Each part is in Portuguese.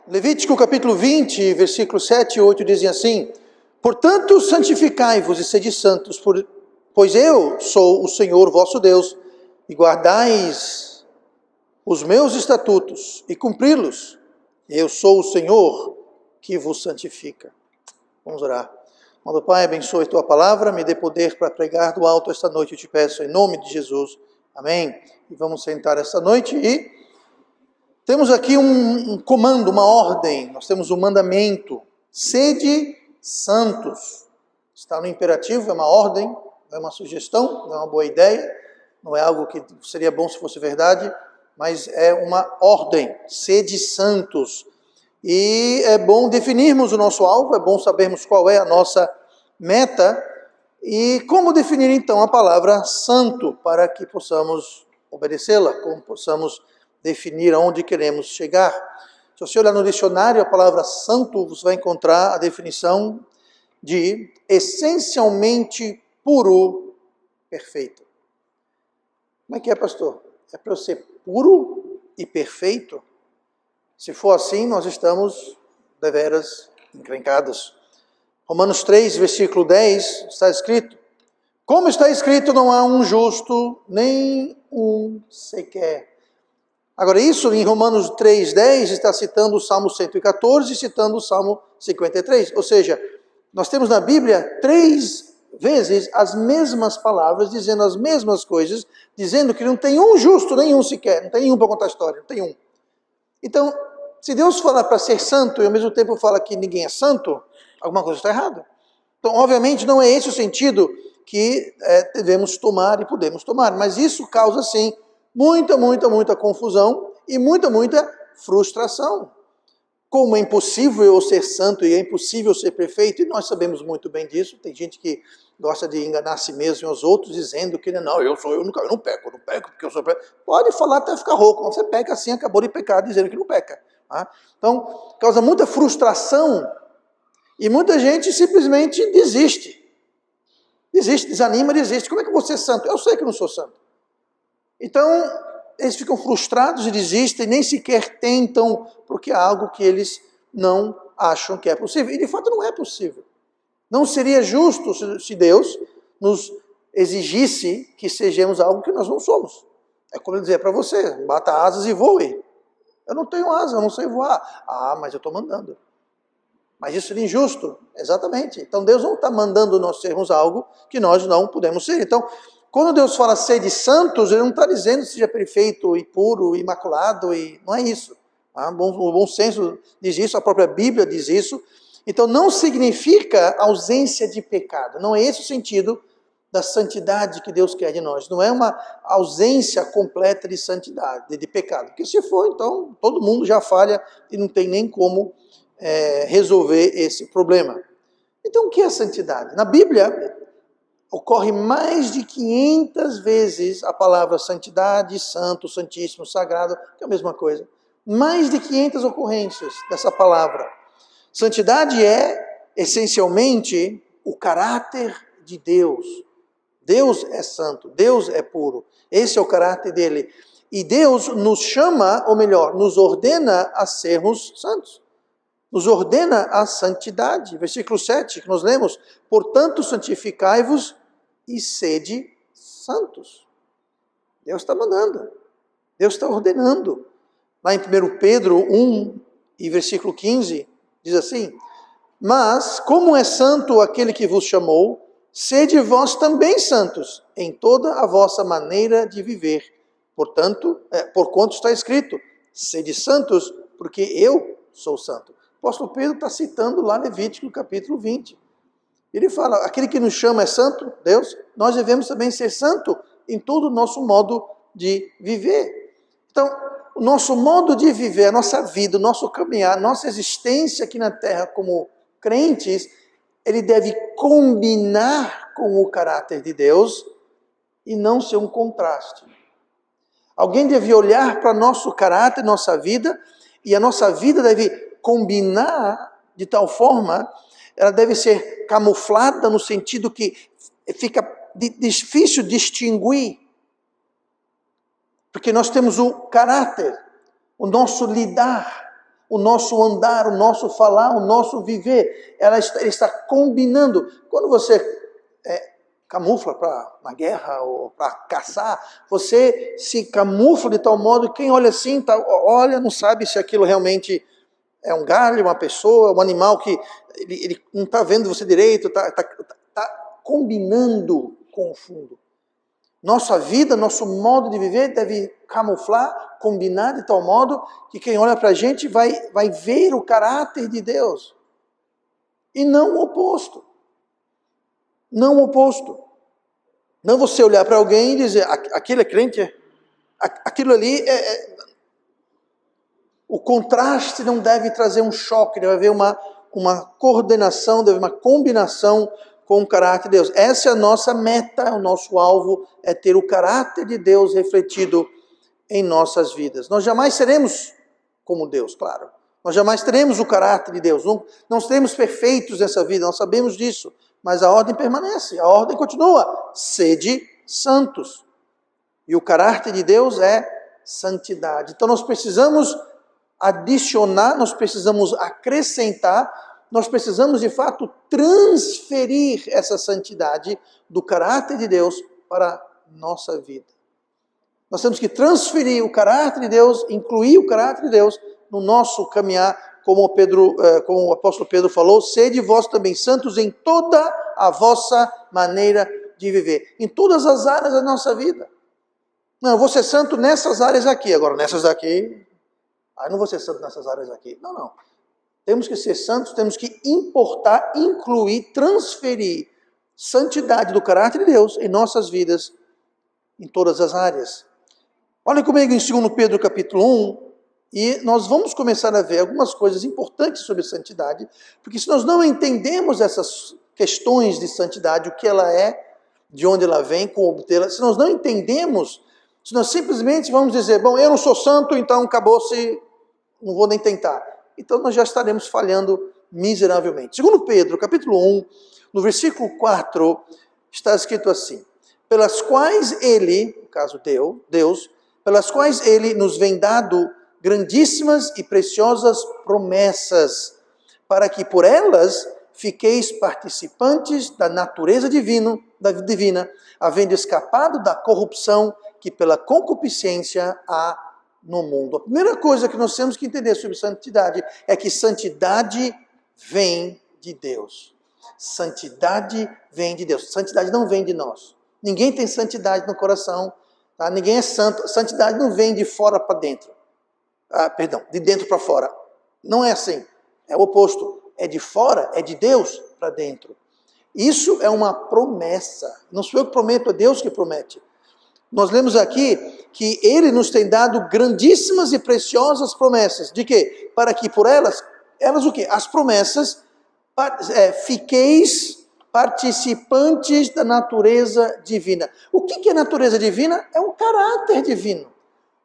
Levítico capítulo 20, versículos 7 e 8 dizem assim: portanto, santificai-vos e sede santos, pois eu sou o Senhor vosso Deus, e guardais os meus estatutos e cumpri-los. Eu sou o Senhor que vos santifica. Vamos orar. Amado Pai, abençoe a tua palavra, me dê poder para pregar do alto esta noite, eu te peço, em nome de Jesus. Amém. E vamos sentar esta noite e temos aqui um comando, uma ordem, nós temos um mandamento: sede santos. Está no imperativo, é uma ordem, não é uma sugestão, não é uma boa ideia, não é algo que seria bom se fosse verdade, mas é uma ordem: sede santos. E é bom definirmos o nosso alvo, é bom sabermos qual é a nossa meta e como definir então a palavra santo para que possamos obedecê-la, como possamos definir aonde queremos chegar. Se você olhar no dicionário, a palavra santo, você vai encontrar a definição de essencialmente puro, perfeito. Como é que é, pastor? É para eu ser puro e perfeito? Se for assim, nós estamos deveras encrencados. Romanos 3, versículo 10, está escrito: como está escrito, não há um justo, nem um sequer. Agora, isso em Romanos 3,10 está citando o Salmo 114 e citando o Salmo 53. Ou seja, nós temos na Bíblia 3 vezes as mesmas palavras, dizendo as mesmas coisas, dizendo que não tem um justo, nenhum sequer, não tem nenhum para contar a história, não tem um. Então, se Deus fala para ser santo e ao mesmo tempo fala que ninguém é santo, alguma coisa está errada. Então, obviamente, não é esse o sentido que devemos tomar e podemos tomar, mas isso causa, sim, muita confusão e muita frustração. Como é impossível eu ser santo e é impossível ser perfeito, e nós sabemos muito bem disso. Tem gente que gosta de enganar a si mesmo e aos outros, dizendo que não, eu não peco porque eu sou perfeito. Pode falar até ficar rouco, você peca assim, acabou de pecar, dizendo que não peca. Tá? Então, causa muita frustração e muita gente simplesmente desiste. Desanima, desiste. Como é que eu vou ser santo? Eu sei que eu não sou santo. Então, eles ficam frustrados e desistem, nem sequer tentam, porque é algo que eles não acham que é possível. E de fato não é possível. Não seria justo se Deus nos exigisse que sejamos algo que nós não somos. É como ele dizer para você: bata asas e voe. Eu não tenho asa, eu não sei voar. Ah, mas eu estou mandando. Mas isso seria injusto, exatamente. Então Deus não está mandando nós sermos algo que nós não podemos ser. Então, quando Deus fala sede santos, Ele não está dizendo que seja perfeito e puro, imaculado, e não é isso. Tá? O bom senso diz isso, a própria Bíblia diz isso. Então não significa ausência de pecado. Não é esse o sentido da santidade que Deus quer de nós. Não é uma ausência completa de santidade, de pecado. Porque se for, então todo mundo já falha e não tem nem como resolver esse problema. Então o que é santidade? Na Bíblia ocorre mais de 500 vezes a palavra santidade, santo, santíssimo, sagrado, que é a mesma coisa. Mais de 500 ocorrências dessa palavra. Santidade é, essencialmente, o caráter de Deus. Deus é santo, Deus é puro. Esse é o caráter dele. E Deus nos chama, ou melhor, nos ordena a sermos santos. Nos ordena a santidade. Versículo 7, que nós lemos: portanto, santificai-vos e sede santos. Deus está mandando. Deus está ordenando. Lá em 1 Pedro 1 e versículo 15, diz assim: mas, como é santo aquele que vos chamou, sede vós também santos em toda a vossa maneira de viver. Portanto, porquanto está escrito: sede santos, porque eu sou santo. O apóstolo Pedro está citando lá Levítico capítulo 20. Ele fala: aquele que nos chama é santo, Deus, nós devemos também ser santo em todo o nosso modo de viver. Então, o nosso modo de viver, a nossa vida, o nosso caminhar, a nossa existência aqui na terra como crentes, ele deve combinar com o caráter de Deus e não ser um contraste. Alguém deve olhar para nosso caráter, nossa vida, e a nossa vida deve combinar de tal forma, ela deve ser camuflada no sentido que fica difícil distinguir. Porque nós temos o caráter, o nosso lidar, o nosso andar, o nosso falar, o nosso viver. Ela está combinando. Quando você camufla para uma guerra ou para caçar, você se camufla de tal modo que quem olha assim, olha, não sabe se aquilo realmente é um galho, uma pessoa, um animal que ele não está vendo você direito, está combinando com o fundo. Nossa vida, nosso modo de viver deve camuflar, combinar de tal modo que quem olha para a gente vai ver o caráter de Deus. E não o oposto. Não o oposto. Não você olhar para alguém e dizer, aquele é crente, aquilo ali o contraste não deve trazer um choque, deve haver uma coordenação, deve haver uma combinação com o caráter de Deus. Essa é a nossa meta, o nosso alvo é ter o caráter de Deus refletido em nossas vidas. Nós jamais seremos como Deus, claro. Nós jamais teremos o caráter de Deus. Não seremos perfeitos nessa vida, nós sabemos disso. Mas a ordem permanece, a ordem continua. Sede santos. E o caráter de Deus é santidade. Então nós precisamos adicionar, nós precisamos acrescentar, nós precisamos de fato transferir essa santidade do caráter de Deus para a nossa vida. Nós temos que transferir o caráter de Deus, incluir o caráter de Deus no nosso caminhar, como o apóstolo Pedro falou, sede vós também santos em toda a vossa maneira de viver, em todas as áreas da nossa vida. Não, eu vou ser santo nessas áreas aqui, agora nessas daqui, não vou ser santo nessas áreas aqui. Não. Temos que ser santos, temos que importar, incluir, transferir santidade do caráter de Deus em nossas vidas, em todas as áreas. Olha comigo em 2 Pedro capítulo 1, e nós vamos começar a ver algumas coisas importantes sobre santidade, porque se nós não entendemos essas questões de santidade, o que ela é, de onde ela vem, como obtê-la, se nós não entendemos, se nós simplesmente vamos dizer, bom, eu não sou santo, então acabou-se, não vou nem tentar. Então nós já estaremos falhando miseravelmente. 2 Pedro, capítulo 1, no versículo 4, está escrito assim, pelas quais ele, no caso Deus, pelas quais ele nos vem dado grandíssimas e preciosas promessas, para que por elas fiqueis participantes da natureza divina, havendo escapado da corrupção que pela concupiscência há no mundo. A primeira coisa que nós temos que entender sobre santidade é que santidade vem de Deus. Santidade vem de Deus. Santidade não vem de nós. Ninguém tem santidade no coração. Tá? Ninguém é santo. Santidade não vem de fora para dentro. De dentro para fora. Não é assim. É o oposto. É de fora, é de Deus para dentro. Isso é uma promessa. Não sou eu que prometo, é Deus que promete. Nós lemos aqui que Ele nos tem dado grandíssimas e preciosas promessas. De quê? Para que por elas o quê? As promessas, fiqueis participantes da natureza divina. O que é natureza divina? É um caráter divino.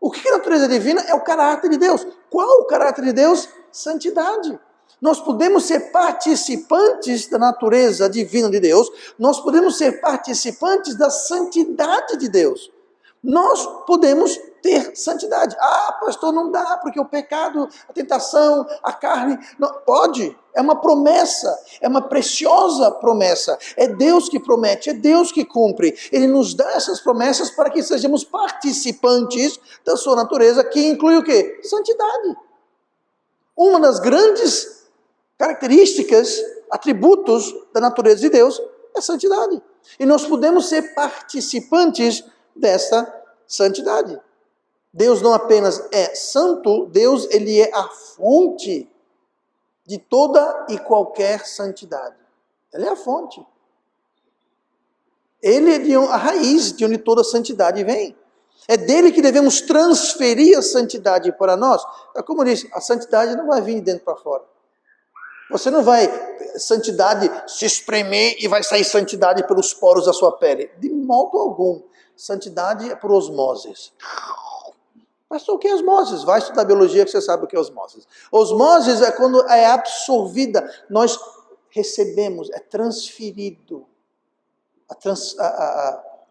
O que é natureza divina? É o caráter de Deus. Qual o caráter de Deus? Santidade. Nós podemos ser participantes da natureza divina de Deus, nós podemos ser participantes da santidade de Deus. Nós podemos ter santidade. Pastor, não dá, porque o pecado, a tentação, a carne... Não, pode, é uma promessa, é uma preciosa promessa. É Deus que promete, é Deus que cumpre. Ele nos dá essas promessas para que sejamos participantes da sua natureza, que inclui o quê? Santidade. Uma das grandes características, atributos da natureza de Deus é santidade. E nós podemos ser participantes dessa santidade. Deus não apenas é santo, Deus ele é a fonte de toda e qualquer santidade. Ele é a fonte. Ele é a raiz de onde toda santidade vem. É dele que devemos transferir a santidade para nós. Como eu disse, a santidade não vai vir de dentro para fora. Você não vai, santidade, se espremer e vai sair santidade pelos poros da sua pele. De modo algum. Santidade é por osmoses. Pastor, o que é osmoses? Vai estudar biologia que você sabe o que é osmoses. Osmoses é quando é absorvida. Nós recebemos, é transferido.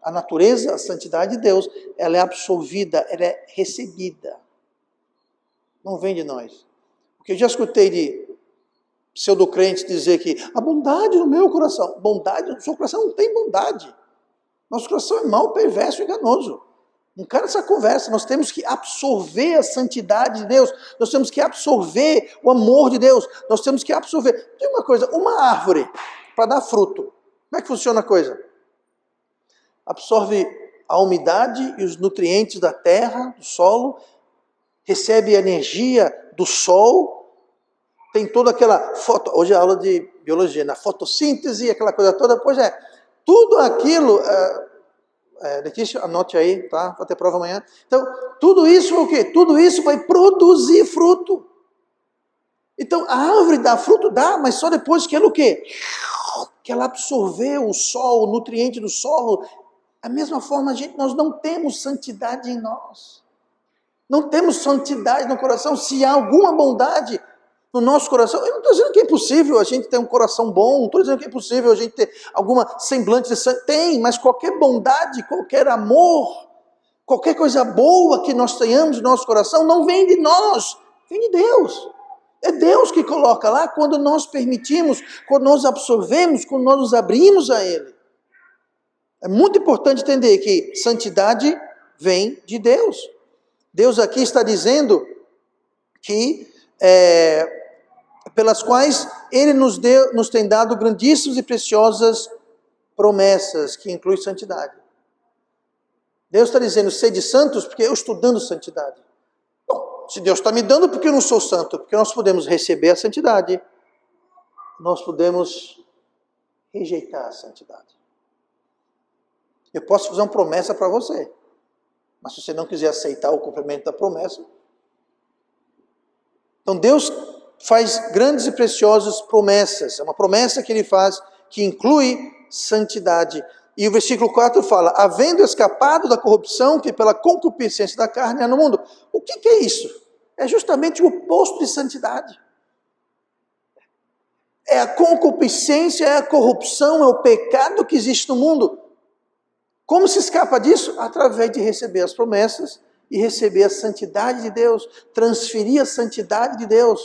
A natureza, a santidade de Deus, ela é absorvida, ela é recebida. Não vem de nós. O Porque eu já escutei de pseudocrentes dizer que a bondade no meu coração. Bondade, o seu coração não tem bondade. Nosso coração é mau, perverso e enganoso. Não quero essa conversa. Nós temos que absorver a santidade de Deus. Nós temos que absorver o amor de Deus. Nós temos que absorver. Tem uma coisa, uma árvore para dar fruto. Como é que funciona a coisa? Absorve a umidade e os nutrientes da terra, do solo, recebe a energia do sol, tem toda aquela hoje é aula de biologia, na fotossíntese, aquela coisa toda, pois é, tudo aquilo, Letícia, anote aí, tá? Vai ter prova amanhã. Então, tudo isso é o quê? Tudo isso vai produzir fruto. Então, a árvore dá fruto, dá, mas só depois que ela o quê? Que ela absorveu o sol, o nutriente do solo. Da mesma forma, nós não temos santidade em nós. Não temos santidade no coração. Se há alguma bondade no nosso coração, eu não estou dizendo que é impossível a gente ter um coração bom, não estou dizendo que é impossível a gente ter alguma semblante de santo. Tem, mas qualquer bondade, qualquer amor, qualquer coisa boa que nós tenhamos no nosso coração, não vem de nós, vem de Deus. É Deus que coloca lá quando nós permitimos, quando nós absorvemos, quando nós nos abrimos a Ele. É muito importante entender que santidade vem de Deus. Deus aqui está dizendo que pelas quais Ele nos tem dado grandíssimas e preciosas promessas, que inclui santidade. Deus está dizendo, sede santos, porque eu estou dando santidade. Bom, se Deus está me dando, porque eu não sou santo? Porque nós podemos receber a santidade, nós podemos rejeitar a santidade. Eu posso fazer uma promessa para você, mas se você não quiser aceitar o cumprimento da promessa. Então Deus faz grandes e preciosas promessas. É uma promessa que Ele faz que inclui santidade. E o versículo 4 fala, havendo escapado da corrupção que pela concupiscência da carne há no mundo. O que é isso? É justamente o oposto de santidade. É a concupiscência, é a corrupção, é o pecado que existe no mundo. Como se escapa disso? Através de receber as promessas e receber a santidade de Deus, transferir a santidade de Deus.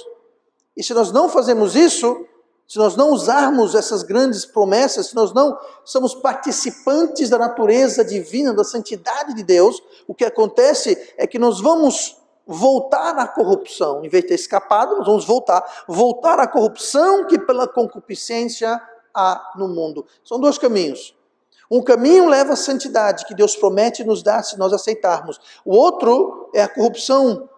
E se nós não fazemos isso, se nós não usarmos essas grandes promessas, se nós não somos participantes da natureza divina, da santidade de Deus, o que acontece é que nós vamos voltar à corrupção. Em vez de ter escapado, nós vamos voltar à corrupção que pela concupiscência há no mundo. São dois caminhos. Um caminho leva à santidade, que Deus promete nos dar se nós aceitarmos. O outro é a corrupção,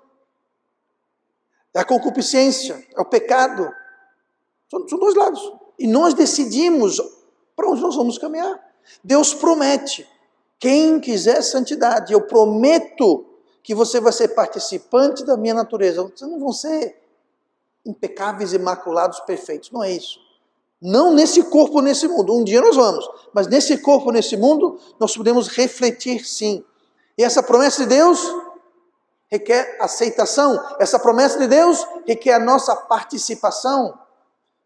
é a concupiscência, é o pecado. São dois lados. E nós decidimos para onde nós vamos caminhar. Deus promete, quem quiser santidade, eu prometo que você vai ser participante da minha natureza. Vocês não vão ser impecáveis, imaculados, perfeitos. Não é isso. Não nesse corpo, nesse mundo. Um dia nós vamos. Mas nesse corpo, nesse mundo, nós podemos refletir sim. E essa promessa de Deus requer aceitação. Essa promessa de Deus requer a nossa participação.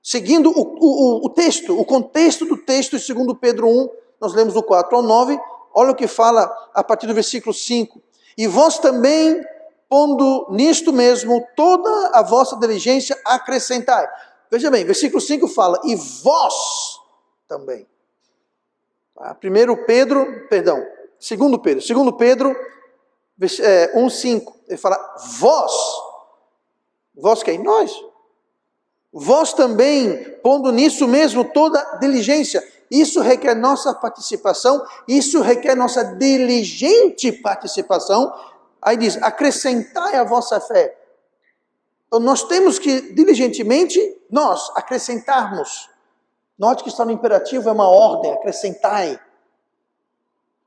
Seguindo o texto, o contexto do texto de 2 Pedro 1, nós lemos do 4 ao 9, olha o que fala a partir do versículo 5. E vós também, pondo nisto mesmo toda a vossa diligência, acrescentai. Veja bem, versículo 5 fala, e vós também. 2 Pedro 1,5, ele fala, vós. Vós quem? Nós. Vós também, pondo nisso mesmo toda diligência. Isso requer nossa participação, isso requer nossa diligente participação. Aí diz, acrescentai a vossa fé. Então nós temos que diligentemente, nós, acrescentarmos. Note que está no imperativo, é uma ordem, acrescentai.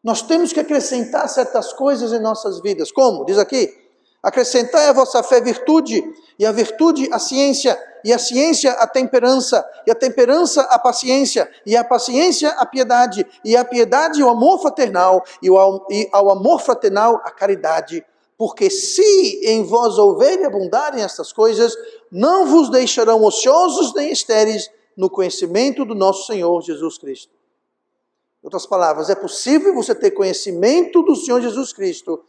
Nós temos que acrescentar certas coisas em nossas vidas. Como? Diz aqui, acrescentai a vossa fé virtude, e a virtude a ciência, e a ciência a temperança, e a temperança a paciência, e a paciência a piedade, e a piedade o amor fraternal, e ao amor fraternal a caridade. Porque se em vós houverem abundarem estas coisas, não vos deixarão ociosos nem estéreis no conhecimento do nosso Senhor Jesus Cristo. Em outras palavras, é possível você ter conhecimento do Senhor Jesus Cristo,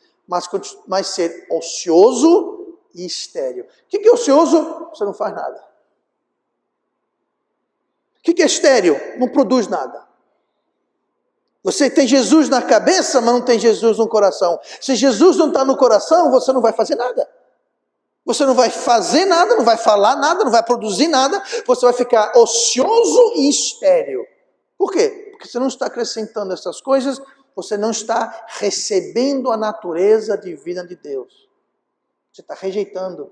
mas ser ocioso e estéril. O que é ocioso? Você não faz nada. O que é estéril? Não produz nada. Você tem Jesus na cabeça, mas não tem Jesus no coração. Se Jesus não está no coração, você não vai fazer nada. Você não vai fazer nada, não vai falar nada, não vai produzir nada. Você vai ficar ocioso e estéril. Por quê? Porque você não está acrescentando essas coisas, você não está recebendo a natureza divina de Deus. Você está rejeitando.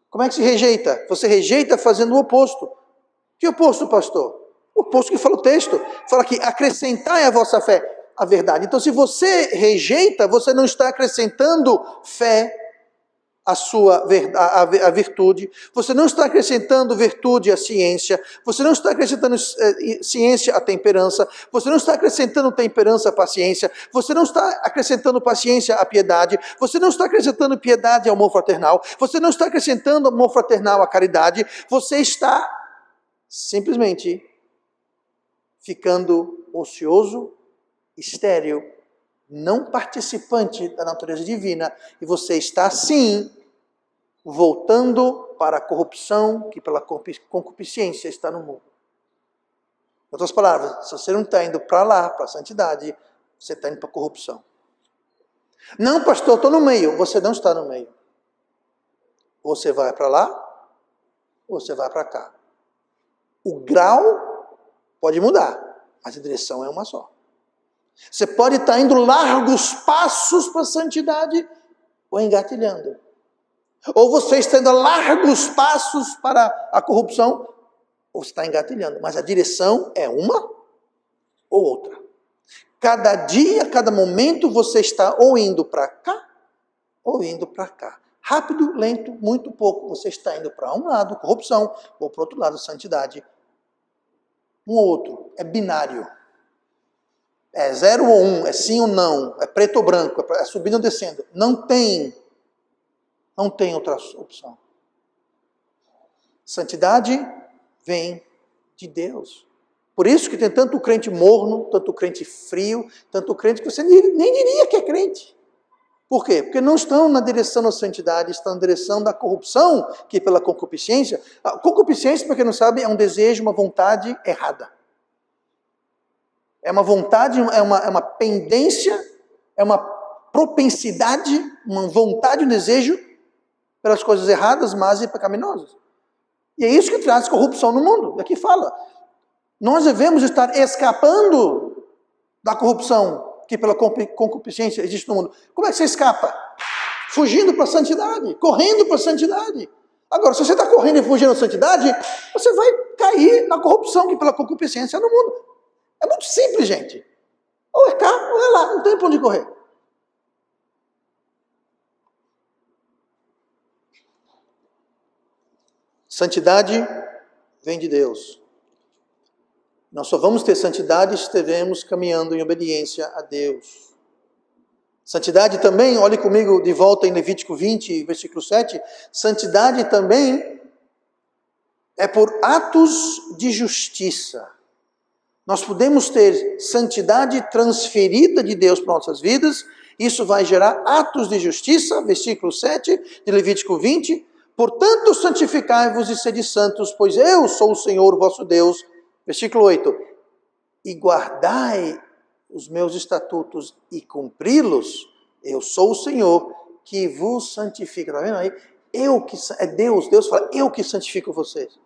Como é que se rejeita? Você rejeita fazendo o oposto. Que oposto, pastor? O oposto que fala o texto. Fala que acrescentai a vossa fé a verdade. Então, se você rejeita, você não está acrescentando fé a virtude, você não está acrescentando virtude à ciência, você não está acrescentando ciência à temperança, você não está acrescentando temperança à paciência, você não está acrescentando paciência à piedade, você não está acrescentando piedade ao amor fraternal, você não está acrescentando amor fraternal à caridade, você está simplesmente ficando ocioso, estéril, não participante da natureza divina, e você está sim voltando para a corrupção que pela concupiscência está no mundo. Em outras palavras, se você não está indo para lá, para a santidade, você está indo para a corrupção. Não, pastor, eu estou no meio. Você não está no meio. Ou você vai para lá, ou você vai para cá. O grau pode mudar, mas a direção é uma só. Você pode estar indo largos passos para a santidade ou engatilhando. Ou você está indo a largos passos para a corrupção, ou você está engatilhando. Mas a direção é uma ou outra. Cada dia, cada momento, você está ou indo para cá, ou indo para cá. Rápido, lento, muito pouco. Você está indo para um lado, corrupção, ou para o outro lado, santidade. Um ou outro. É binário. É 0 ou 1, é sim ou não, é preto ou branco, é subindo ou descendo. Não tem outra opção. Santidade vem de Deus. Por isso que tem tanto crente morno, tanto crente frio, tanto crente que você nem diria que é crente. Por quê? Porque não estão na direção da santidade, estão na direção da corrupção, que é pela concupiscência. A concupiscência, para quem não sabe, é um desejo, uma vontade errada. É uma vontade, é uma pendência, é uma propensidade, uma vontade, um desejo pelas coisas erradas, más e pecaminosas. E é isso que traz corrupção no mundo. Aqui fala. Nós devemos estar escapando da corrupção que pela concupiscência existe no mundo. Como é que você escapa? Fugindo para a santidade, correndo para a santidade. Agora, se você está correndo e fugindo da santidade, você vai cair na corrupção que pela concupiscência no mundo. É muito simples, gente. Ou é cá, ou é lá. Não tem para onde correr. Santidade vem de Deus. Nós só vamos ter santidade se estivermos caminhando em obediência a Deus. Santidade também, olhe comigo de volta em Levítico 20, versículo 7. Santidade também é por atos de justiça. Nós podemos ter santidade transferida de Deus para nossas vidas. Isso vai gerar atos de justiça, versículo 7 de Levítico 20. Portanto, santificai-vos e sede santos, pois eu sou o Senhor vosso Deus. Versículo 8. E guardai os meus estatutos e cumpri-los, eu sou o Senhor que vos santifica. Está vendo aí? É Deus fala, eu que santifico vocês.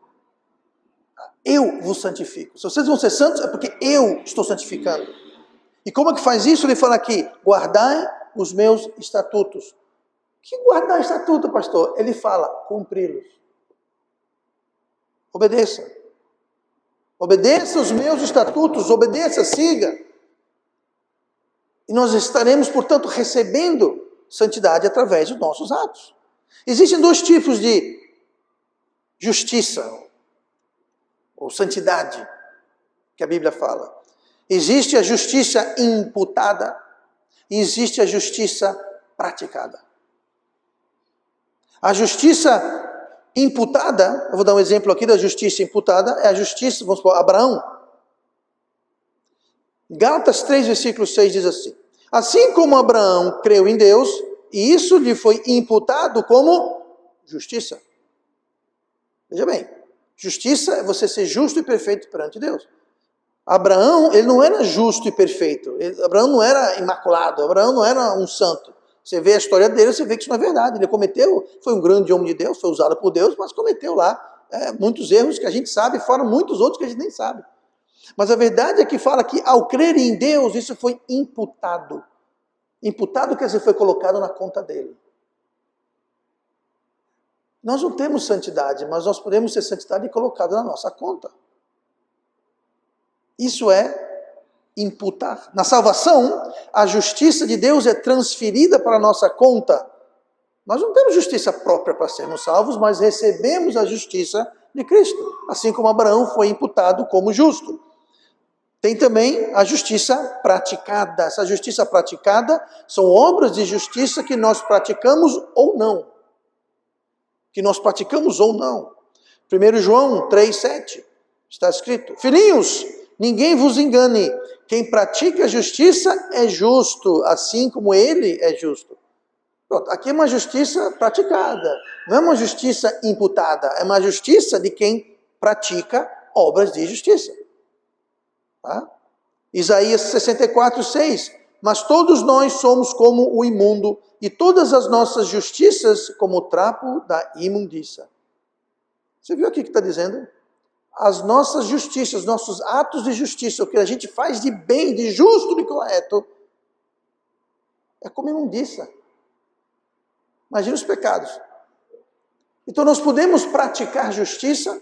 Eu vos santifico. Se vocês vão ser santos, é porque eu estou santificando. E como é que faz isso? Ele fala aqui, guardai os meus estatutos. Que guardar estatuto, pastor? Ele fala, cumpri-los. Obedeça. Obedeça os meus estatutos, obedeça, siga. E nós estaremos, portanto, recebendo santidade através dos nossos atos. Existem dois tipos de justiça, ou santidade, que a Bíblia fala. Existe a justiça imputada e existe a justiça praticada. A justiça imputada, eu vou dar um exemplo aqui da justiça imputada, é a justiça, vamos supor, Abraão. Gálatas 3, versículo 6 diz assim: assim como Abraão creu em Deus, e isso lhe foi imputado como justiça. Veja bem, justiça é você ser justo e perfeito perante Deus. Abraão, ele não era justo e perfeito. Abraão não era imaculado. Abraão não era um santo. Você vê a história dele, você vê que isso não é verdade. Ele cometeu, foi um grande homem de Deus, foi usado por Deus, mas cometeu lá muitos erros que a gente sabe, fora muitos outros que a gente nem sabe. Mas a verdade é que fala que ao crer em Deus, isso foi imputado. Imputado quer dizer, foi colocado na conta dele. Nós não temos santidade, mas nós podemos ter santidade colocada na nossa conta. Isso é imputar. Na salvação, a justiça de Deus é transferida para a nossa conta. Nós não temos justiça própria para sermos salvos, mas recebemos a justiça de Cristo, assim como Abraão foi imputado como justo. Tem também a justiça praticada. Essa justiça praticada são obras de justiça que nós praticamos ou não. Que nós praticamos ou não. 1 João 3,7 está escrito: Filhinhos, ninguém vos engane. Quem pratica a justiça é justo, assim como ele é justo. Pronto, aqui é uma justiça praticada. Não é uma justiça imputada. É uma justiça de quem pratica obras de justiça. Tá? Isaías 64,6. Mas todos nós somos como o imundo, e todas as nossas justiças como o trapo da imundícia. Você viu aqui o que está dizendo? As nossas justiças, nossos atos de justiça, o que a gente faz de bem, de justo, de correto, é como imundícia. Imagina os pecados. Então nós podemos praticar justiça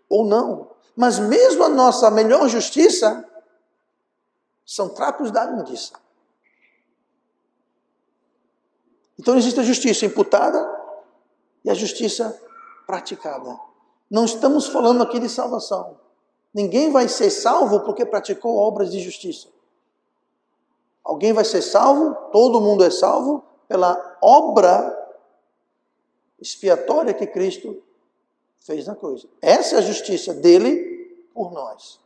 ou não. Mas mesmo a nossa melhor justiça são trapos da imundícia. Então existe a justiça imputada e a justiça praticada. Não estamos falando aqui de salvação. Ninguém vai ser salvo porque praticou obras de justiça. Alguém vai ser salvo, todo mundo é salvo, pela obra expiatória que Cristo fez na cruz. Essa é a justiça dele por nós.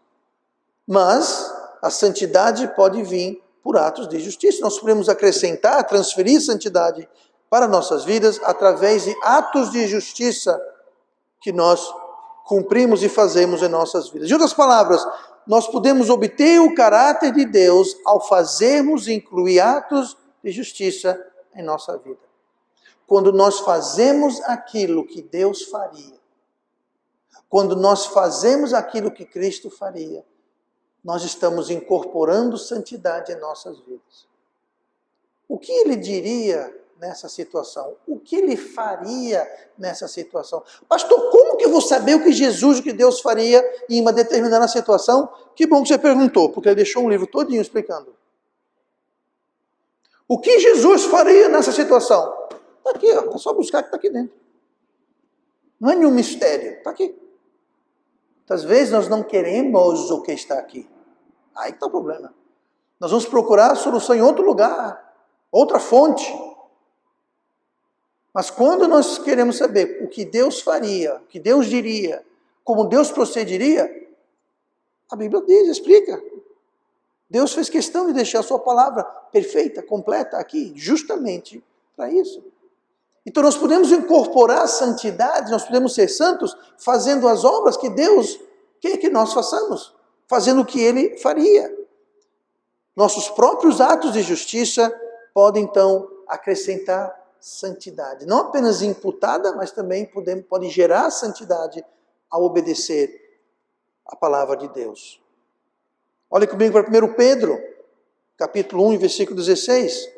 Mas a santidade pode vir por atos de justiça. Nós podemos acrescentar, transferir santidade para nossas vidas através de atos de justiça que nós cumprimos e fazemos em nossas vidas. De outras palavras, nós podemos obter o caráter de Deus ao fazermos e incluir atos de justiça em nossa vida. Quando nós fazemos aquilo que Deus faria, quando nós fazemos aquilo que Cristo faria, nós estamos incorporando santidade em nossas vidas. O que ele diria nessa situação? O que ele faria nessa situação? Pastor, como que eu vou saber o que Jesus, o que Deus faria em uma determinada situação? Que bom que você perguntou, porque ele deixou um livro todinho explicando. O que Jesus faria nessa situação? Está aqui, ó, é só buscar que está aqui dentro. Não é nenhum mistério, está aqui. Muitas vezes nós não queremos o que está aqui. Aí que está o problema. Nós vamos procurar a solução em outro lugar, outra fonte. Mas quando nós queremos saber o que Deus faria, o que Deus diria, como Deus procederia, a Bíblia diz, explica. Deus fez questão de deixar a sua palavra perfeita, completa aqui, justamente para isso. Então nós podemos incorporar a santidade, nós podemos ser santos, fazendo as obras que Deus quer que nós façamos, fazendo o que Ele faria. Nossos próprios atos de justiça podem então acrescentar santidade. Não apenas imputada, mas também pode gerar santidade ao obedecer a palavra de Deus. Olha comigo para 1 Pedro, capítulo 1, versículo 16.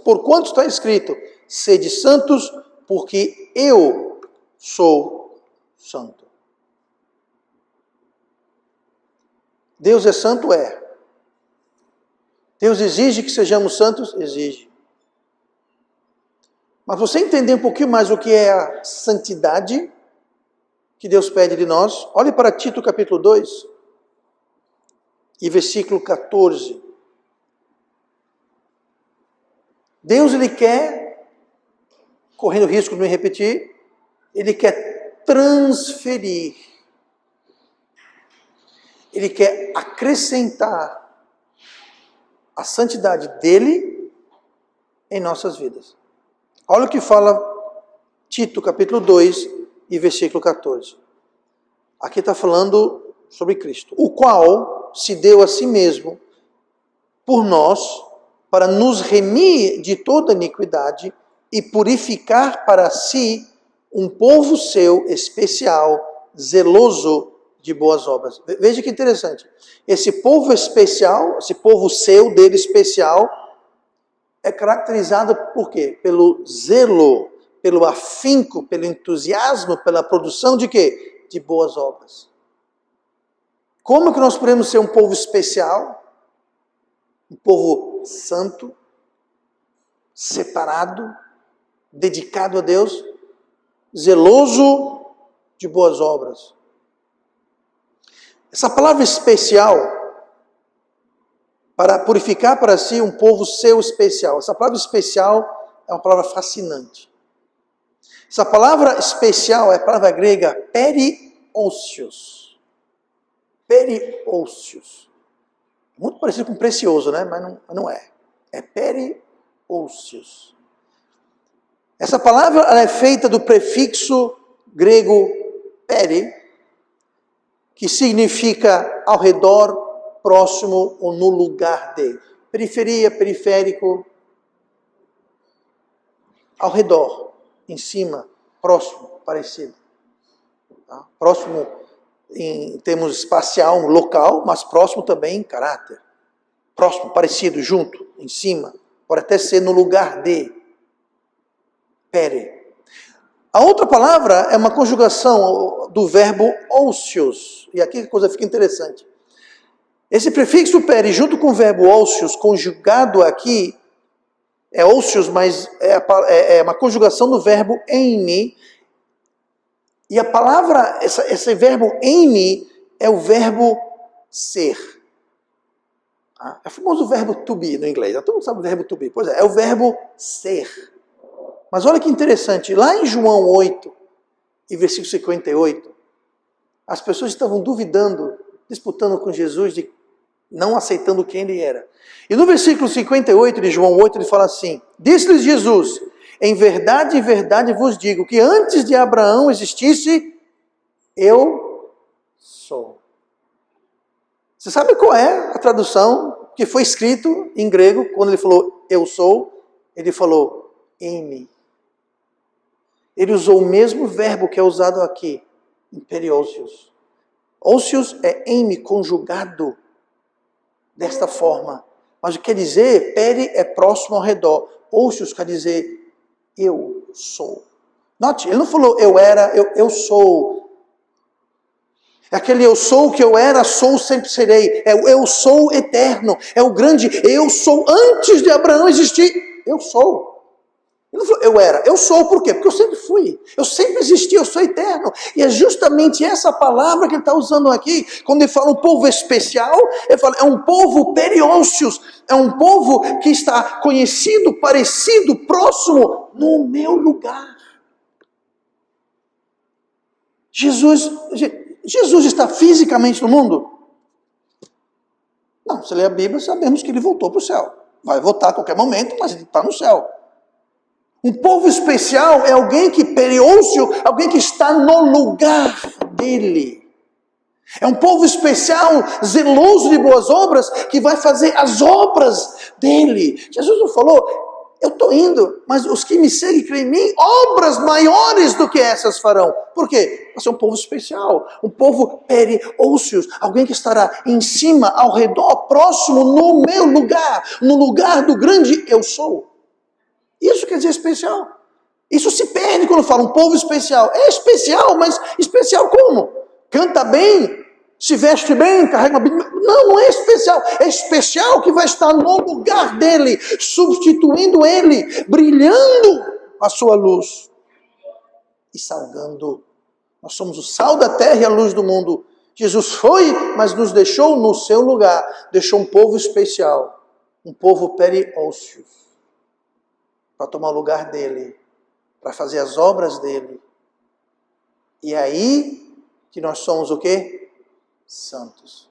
Porquanto está escrito, sede santos, porque eu sou santo. Deus é santo? É. Deus exige que sejamos santos? Exige. Mas você entender um pouquinho mais o que é a santidade que Deus pede de nós, olhe para Tito capítulo 2 e versículo 14. Deus, Ele quer, correndo o risco de me repetir, Ele quer transferir, Ele quer acrescentar a santidade dEle em nossas vidas. Olha o que fala Tito capítulo 2 e versículo 14. Aqui está falando sobre Cristo, o qual se deu a si mesmo por nós, para nos remir de toda iniquidade e purificar para si um povo seu especial, zeloso de boas obras. Veja que interessante. Esse povo especial, esse povo seu, dele especial, é caracterizado por quê? Pelo zelo, pelo afinco, pelo entusiasmo, pela produção de quê? De boas obras. Como que nós podemos ser um povo especial? Um povo santo, separado, dedicado a Deus, zeloso de boas obras. Essa palavra especial, para purificar para si um povo seu especial. Essa palavra especial é uma palavra fascinante. Essa palavra especial é a palavra grega periousios. Periousios. Muito parecido com precioso, né? Mas não é. É periousios. Essa palavra ela é feita do prefixo grego peri, que significa ao redor, próximo ou no lugar de. Periferia, periférico, ao redor, em cima, próximo, parecido. Tá? Próximo em termos espacial, local, mas próximo também em caráter. Próximo, parecido, junto, em cima. Pode até ser no lugar de. Pere. A outra palavra é uma conjugação do verbo ousios. E aqui a coisa fica interessante. Esse prefixo pere, junto com o verbo ousios, conjugado aqui, é ousios, mas é uma conjugação do verbo eimi. E a palavra, esse verbo eimi, é o verbo ser. É o famoso verbo to be no inglês. Todo mundo sabe o verbo to be. Pois é o verbo ser. Mas olha que interessante, lá em João 8, e versículo 58, as pessoas estavam duvidando, disputando com Jesus, não aceitando quem ele era. E no versículo 58 de João 8, ele fala assim: disse-lhes Jesus, em verdade vos digo, que antes de Abraão existisse, eu sou. Você sabe qual é a tradução que foi escrito em grego, quando ele falou eu sou? Ele falou eimi. Ele usou o mesmo verbo que é usado aqui, em periousios. Ousios é eimi conjugado desta forma. Mas o que quer dizer, peri é próximo ao redor. Ousios quer dizer eu sou. Note, ele não falou eu era, eu sou. É aquele eu sou que eu era, sou, sempre serei. É o eu sou eterno. É o grande eu sou antes de Abraão existir. Eu sou. Ele não falou eu era, eu sou, por quê? Porque eu sempre fui, eu sempre existi, eu sou eterno. E é justamente essa palavra que ele está usando aqui, quando ele fala um povo especial, ele fala, é um povo periousios, é um povo que está conhecido, parecido, próximo, no meu lugar. Jesus está fisicamente no mundo? Não, se ler a Bíblia, sabemos que ele voltou para o céu. Vai voltar a qualquer momento, mas ele está no céu. Um povo especial é alguém que periócio, alguém que está no lugar dele. É um povo especial, zeloso de boas obras, que vai fazer as obras dele. Jesus não falou, eu estou indo, mas os que me seguem, creem em mim, obras maiores do que essas farão. Por quê? Você é um povo especial, um povo periócios, alguém que estará em cima, ao redor, próximo, no meu lugar, no lugar do grande eu sou. Isso quer dizer especial. Isso se perde quando fala um povo especial. É especial, mas especial como? Canta bem, se veste bem, carrega uma Bíblia. Não é especial. É especial que vai estar no lugar dele, substituindo ele, brilhando a sua luz e salgando. Nós somos o sal da terra e a luz do mundo. Jesus foi, mas nos deixou no seu lugar. Deixou um povo especial, um povo periócio, para tomar o lugar dele, para fazer as obras dele. E é aí que nós somos o quê? Santos.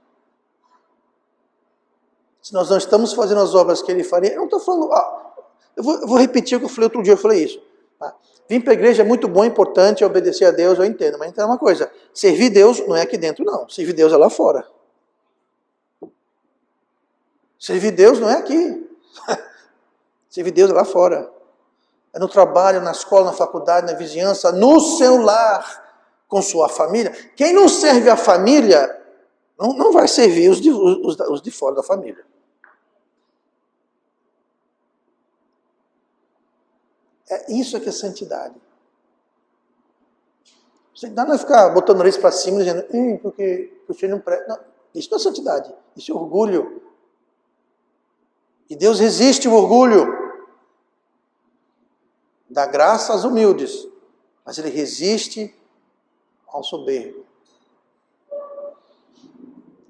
Se nós não estamos fazendo as obras que ele faria, eu não estou falando, eu vou repetir o que eu falei outro dia, eu falei isso. Tá? Vir para a igreja é muito bom, importante, obedecer a Deus, eu entendo. Mas então é uma coisa, servir Deus não é aqui dentro não, servir Deus é lá fora. Servir Deus não é aqui. Servir Deus é lá fora. É no trabalho, na escola, na faculdade, na vizinhança, no seu lar, com sua família. Quem não serve a família, não vai servir os de fora da família. É isso que é santidade. Santidade não é ficar botando o nariz para cima e dizendo, porque você não presta. Não, isso não é santidade, isso é orgulho. E Deus resiste o orgulho. Dá graça aos humildes, mas Ele resiste ao soberbo.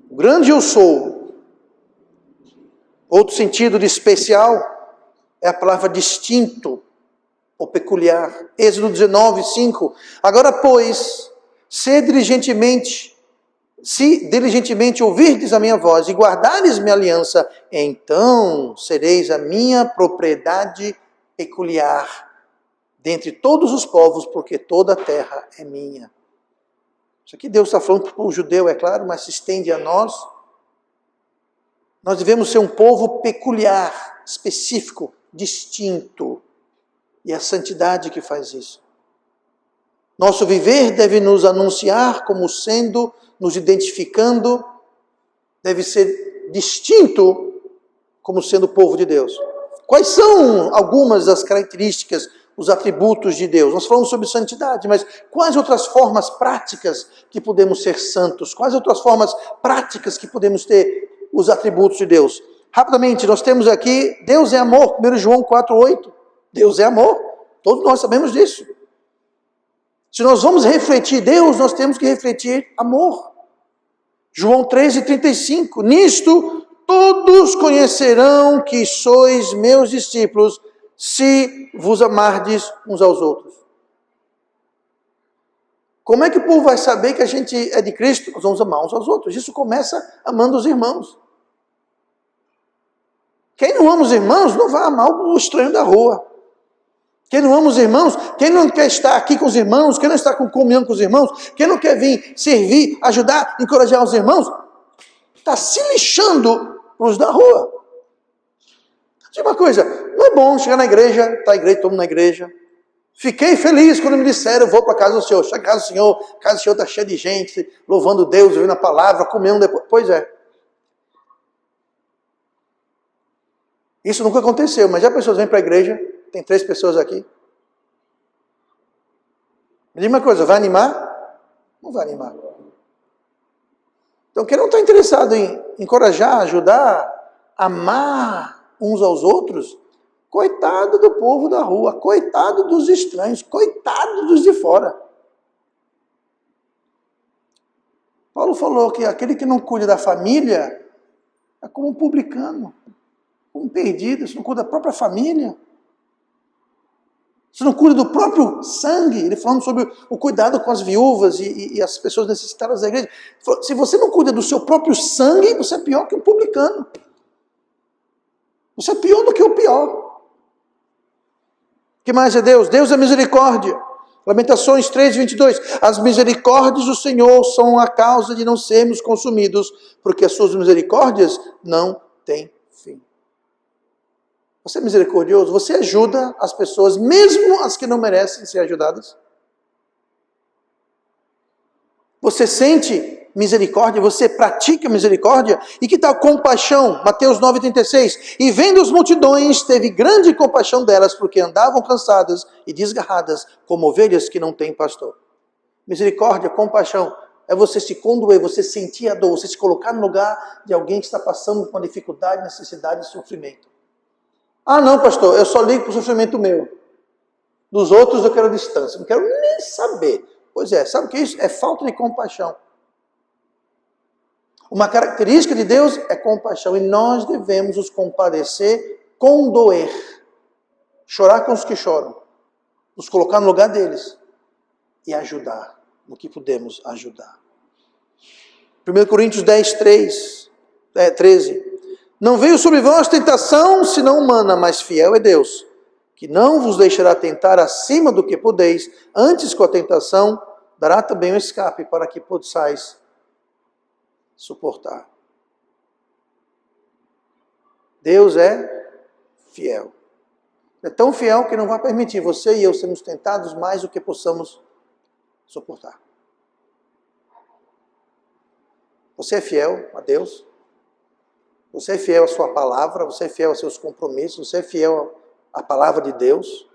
O grande eu sou. Outro sentido de especial é a palavra distinto ou peculiar. Êxodo 19, 5. Agora, pois, se diligentemente ouvirdes a minha voz e guardares minha aliança, então sereis a minha propriedade peculiar dentre todos os povos, porque toda a terra é minha. Isso aqui Deus está falando para o judeu, é claro, mas se estende a nós. Nós devemos ser um povo peculiar, específico, distinto. E é a santidade que faz isso. Nosso viver deve nos anunciar como sendo, nos identificando, deve ser distinto como sendo povo de Deus. Quais são algumas das características, os atributos de Deus? Nós falamos sobre santidade, mas quais outras formas práticas que podemos ser santos? Quais outras formas práticas que podemos ter os atributos de Deus? Rapidamente, nós temos aqui, Deus é amor, 1 João 4,8. Deus é amor, todos nós sabemos disso. Se nós vamos refletir Deus, nós temos que refletir amor. João 13,35. Nisto todos conhecerão que sois meus discípulos, se vos amardes uns aos outros. Como é que o povo vai saber que a gente é de Cristo? Nós vamos amar uns aos outros. Isso começa amando os irmãos. Quem não ama os irmãos não vai amar o estranho da rua. Quem não ama os irmãos, quem não quer estar aqui com os irmãos, quem não está com comunhão com os irmãos, quem não quer vir servir, ajudar, encorajar os irmãos, está se lixando para os da rua. Diz uma coisa, não é bom chegar na igreja, está a igreja, todo mundo na igreja. Fiquei feliz quando me disseram, eu vou para a casa do Senhor. Chega a casa do Senhor, a casa do Senhor está cheia de gente, louvando Deus, ouvindo a palavra, comendo depois. Pois é. Isso nunca aconteceu, mas já pessoas vêm para a igreja, tem 3 pessoas aqui. Me diga uma coisa, vai animar? Não vai animar. Então, quem não está interessado em encorajar, ajudar, amar uns aos outros, coitado do povo da rua, coitado dos estranhos, coitado dos de fora. Paulo falou que aquele que não cuida da família é como um publicano, como um perdido, se não cuida da própria família. Se não cuida do próprio sangue, ele falando sobre o cuidado com as viúvas e as pessoas necessitadas da igreja. Se você não cuida do seu próprio sangue, você é pior que um publicano. Você é pior do que o pior. O que mais é Deus? Deus é misericórdia. Lamentações 3:22. As misericórdias do Senhor são a causa de não sermos consumidos, porque as suas misericórdias não têm fim. Você é misericordioso? Você ajuda as pessoas, mesmo as que não merecem ser ajudadas? Você sente misericórdia? Você pratica misericórdia? E que tal compaixão? Mateus 9,36. E vendo as multidões, teve grande compaixão delas, porque andavam cansadas e desgarradas, como ovelhas que não têm pastor. Misericórdia, compaixão, é você se condoer, você sentir a dor, você se colocar no lugar de alguém que está passando por uma dificuldade, necessidade e sofrimento. Ah, não, pastor, eu só ligo para o sofrimento meu. Dos outros eu quero distância, não quero nem saber. Pois é, sabe o que é isso? É falta de compaixão. Uma característica de Deus é compaixão, e nós devemos nos compadecer, condoer, chorar com os que choram, nos colocar no lugar deles e ajudar no que podemos ajudar. 1 Coríntios 13. Não veio sobre vós tentação, senão humana, mas fiel é Deus, que não vos deixará tentar acima do que podeis, antes com a tentação dará também um escape para que possais suportar. Deus é fiel. É tão fiel que não vai permitir você e eu sermos tentados mais do que possamos suportar. Você é fiel a Deus? Você é fiel à sua palavra? Você é fiel aos seus compromissos? Você é fiel à palavra de Deus?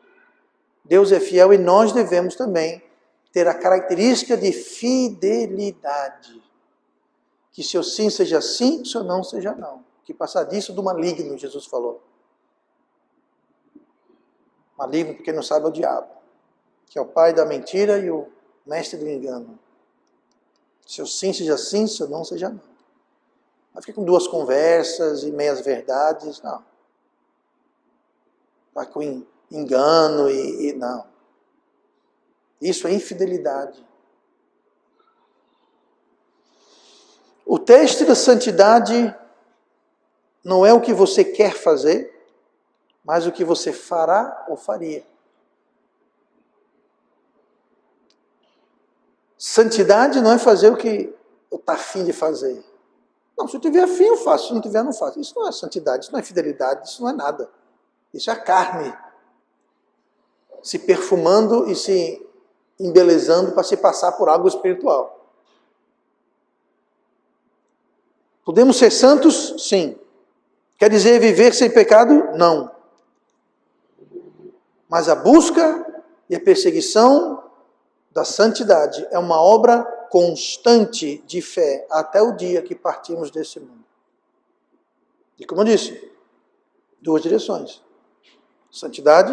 Deus é fiel e nós devemos também ter a característica de fidelidade. Que seu sim seja sim, seu não seja não. Que passar disso do maligno, Jesus falou. Maligno porque não sabe é o diabo, que é o pai da mentira e o mestre do engano. Seu sim seja sim, seu não seja não. Não fica com duas conversas e meias verdades, não. Vai com engano e não. Isso é infidelidade. O teste da santidade não é o que você quer fazer, mas o que você fará ou faria. Santidade não é fazer o que eu estou afim de fazer. Não, se eu tiver afim eu faço, se não tiver eu não faço. Isso não é santidade, isso não é fidelidade, isso não é nada. Isso é a carne se perfumando e se embelezando para se passar por algo espiritual. Podemos ser santos? Sim. Quer dizer viver sem pecado? Não. Mas a busca e a perseguição da santidade é uma obra constante de fé até o dia que partimos desse mundo. E como eu disse, duas direções. Santidade,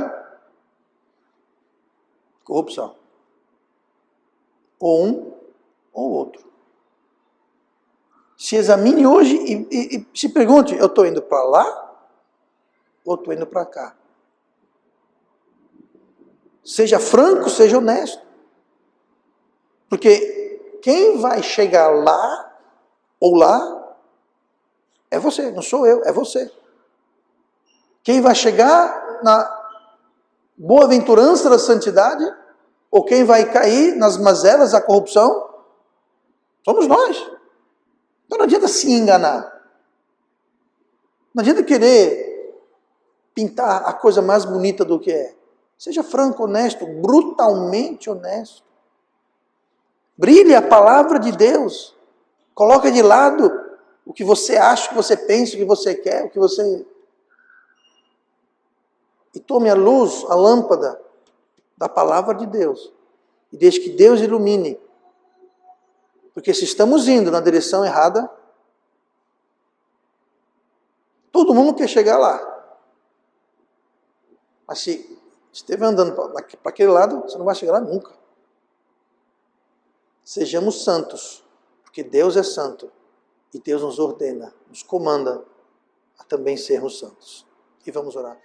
corrupção. Ou um ou outro. Se examine hoje e se pergunte, eu estou indo para lá ou estou indo para cá? Seja franco, seja honesto. Porque quem vai chegar lá ou lá é você, não sou eu, é você. Quem vai chegar na boa-aventurança da santidade ou quem vai cair nas mazelas da corrupção somos nós. Então não adianta se enganar. Não adianta querer pintar a coisa mais bonita do que é. Seja franco, honesto, brutalmente honesto. Brilhe a palavra de Deus. Coloque de lado o que você acha, o que você pensa, o que você quer, o que você... E tome a luz, a lâmpada da palavra de Deus. E deixe que Deus ilumine. Porque se estamos indo na direção errada, todo mundo quer chegar lá. Mas se estiver andando para aquele lado, você não vai chegar lá nunca. Sejamos santos, porque Deus é santo. E Deus nos ordena, nos comanda a também sermos santos. E vamos orar.